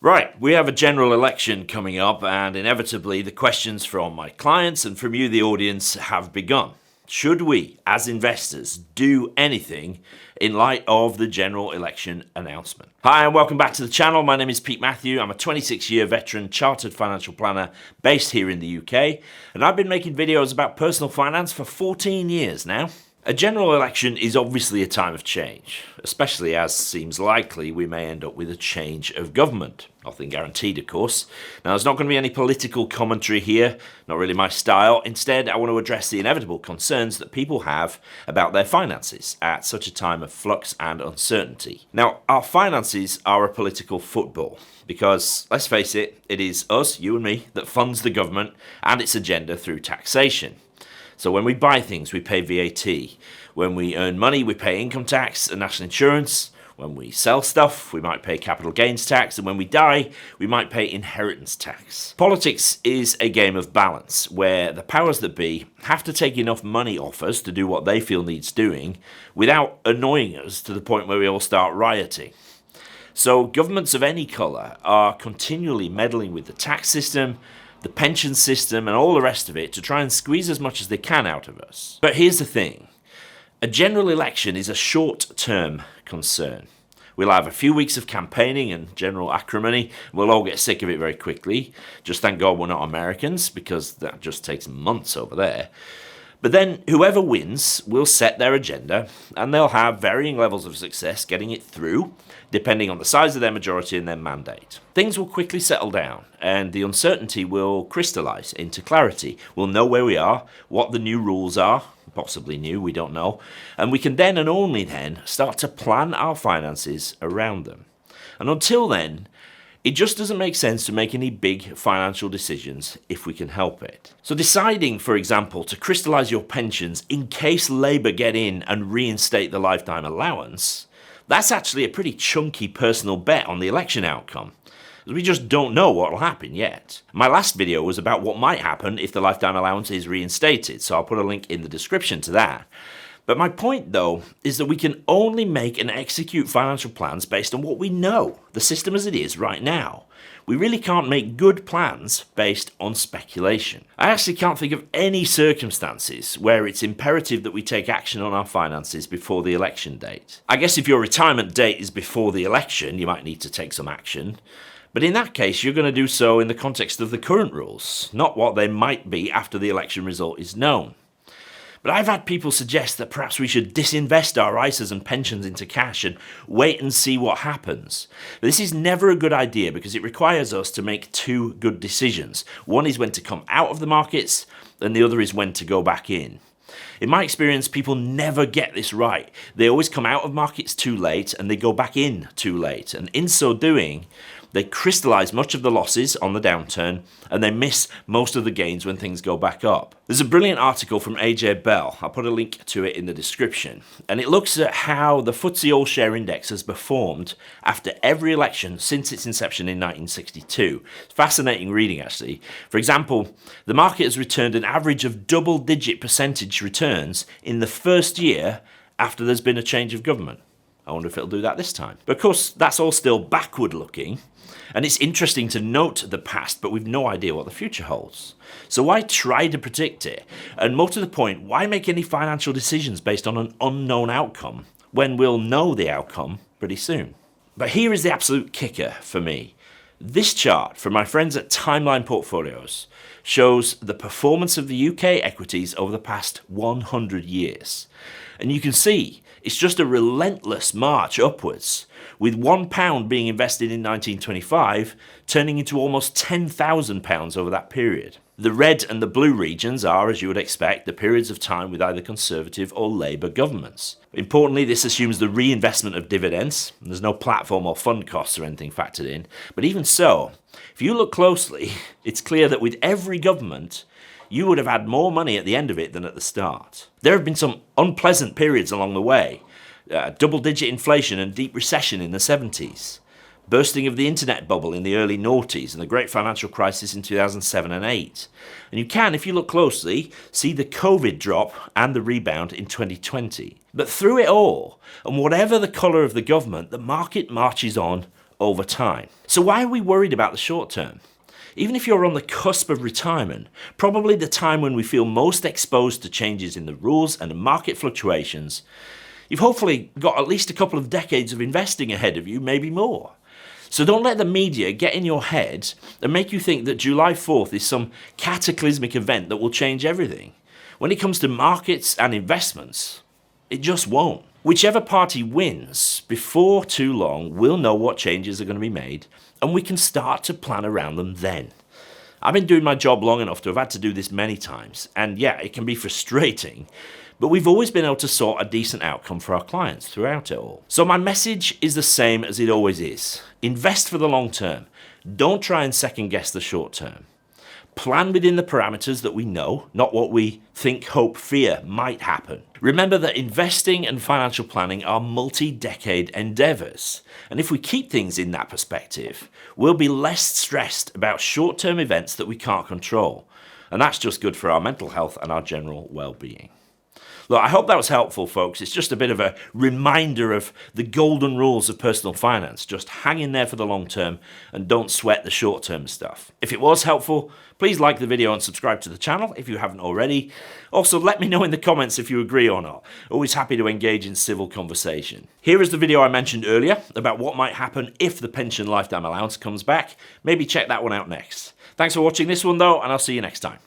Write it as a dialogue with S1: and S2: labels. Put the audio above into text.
S1: Right, we have a general election coming up, and inevitably the questions from my clients and from you, the audience, have begun. Should we, as investors, do anything in light of the general election announcement? Hi, and welcome back to the channel. My name is Pete Matthew. I'm a 26-year veteran chartered financial planner based here in the UK, and I've been making videos about personal finance for 14 years now. A general election is obviously a time of change, especially as seems likely we may end up with a change of government. Nothing guaranteed, of course. Now, there's not going to be any political commentary here, not really my style. Instead, I want to address the inevitable concerns that people have about their finances at such a time of flux and uncertainty. Now, our finances are a political football because, let's face it, it is us, you and me, that funds the government and its agenda through taxation. So when we buy things, we pay VAT. When we earn money, we pay income tax and national insurance. When we sell stuff, we might pay capital gains tax. And when we die, we might pay inheritance tax. Politics is a game of balance, where the powers that be have to take enough money off us to do what they feel needs doing without annoying us to the point where we all start rioting. So governments of any colour are continually meddling with the tax system, the pension system, and all the rest of it to try and squeeze as much as they can out of us. But here's the thing. A general election is a short-term concern. We'll have a few weeks of campaigning and general acrimony. We'll all get sick of it very quickly. Just thank God we're not Americans, because that just takes months over there. But then whoever wins will set their agenda, and they'll have varying levels of success getting it through, depending on the size of their majority and their mandate. Things will quickly settle down, and the uncertainty will crystallize into clarity. We'll know where we are, what the new rules are, possibly new, we don't know, and we can then and only then start to plan our finances around them. And until then, it just doesn't make sense to make any big financial decisions if we can help it. So deciding, for example, to crystallise your pensions in case Labour get in and reinstate the lifetime allowance, that's actually a pretty chunky personal bet on the election outcome. We just don't know what will happen yet. My last video was about what might happen if the lifetime allowance is reinstated, so I'll put a link in the description to that. But my point, though, is that we can only make and execute financial plans based on what we know, the system as it is right now. We really can't make good plans based on speculation. I actually can't think of any circumstances where it's imperative that we take action on our finances before the election date. I guess if your retirement date is before the election, you might need to take some action. But in that case, you're going to do so in the context of the current rules, not what they might be after the election result is known. But I've had people suggest that perhaps we should disinvest our ISAs and pensions into cash and wait and see what happens. But this is never a good idea because it requires us to make two good decisions. One is when to come out of the markets, and the other is when to go back in. In my experience, people never get this right. They always come out of markets too late and they go back in too late. And in so doing, they crystallize much of the losses on the downturn and they miss most of the gains when things go back up. There's a brilliant article from AJ Bell. I'll put a link to it in the description. And it looks at how the FTSE All-Share Index has performed after every election since its inception in 1962. It's fascinating reading, actually. For example, the market has returned an average of double-digit percentage returns in the first year after there's been a change of government. I wonder if it'll do that this time. But of course, that's all still backward looking. And it's interesting to note the past, but we've no idea what the future holds. So why try to predict it? And more to the point, why make any financial decisions based on an unknown outcome when we'll know the outcome pretty soon? But here is the absolute kicker for me. This chart from my friends at Timeline Portfolios shows the performance of the UK equities over the past 100 years. And you can see it's just a relentless march upwards, with £1 being invested in 1925 turning into almost £10,000 over that period. The red and the blue regions are, as you would expect, the periods of time with either Conservative or Labour governments. Importantly, this assumes the reinvestment of dividends. There's no platform or fund costs or anything factored in. But even so, if you look closely, it's clear that with every government, you would have had more money at the end of it than at the start. There have been some unpleasant periods along the way. Double-digit inflation and deep recession in the 70s. Bursting of the internet bubble in the early noughties and the great financial crisis in 2007 and 8. And you can, if you look closely, see the COVID drop and the rebound in 2020. But through it all, and whatever the colour of the government, the market marches on over time. So why are we worried about the short term? Even if you're on the cusp of retirement, probably the time when we feel most exposed to changes in the rules and the market fluctuations, you've hopefully got at least a couple of decades of investing ahead of you, maybe more. So don't let the media get in your head and make you think that July 4th is some cataclysmic event that will change everything. When it comes to markets and investments, it just won't. Whichever party wins, before too long, we'll know what changes are going to be made, and we can start to plan around them then. I've been doing my job long enough to have had to do this many times, and yeah, it can be frustrating, but we've always been able to sort a decent outcome for our clients throughout it all. So my message is the same as it always is. Invest for the long term. Don't try and second guess the short term. Plan within the parameters that we know, not what we think, hope, fear might happen. Remember that investing and financial planning are multi-decade endeavors. And if we keep things in that perspective, we'll be less stressed about short-term events that we can't control. And that's just good for our mental health and our general well-being. Look, I hope that was helpful, folks. It's just a bit of a reminder of the golden rules of personal finance. Just hang in there for the long term and don't sweat the short term stuff. If it was helpful, please like the video and subscribe to the channel if you haven't already. Also, let me know in the comments if you agree or not. Always happy to engage in civil conversation. Here is the video I mentioned earlier about what might happen if the pension lifetime allowance comes back. Maybe check that one out next. Thanks for watching this one though, and I'll see you next time.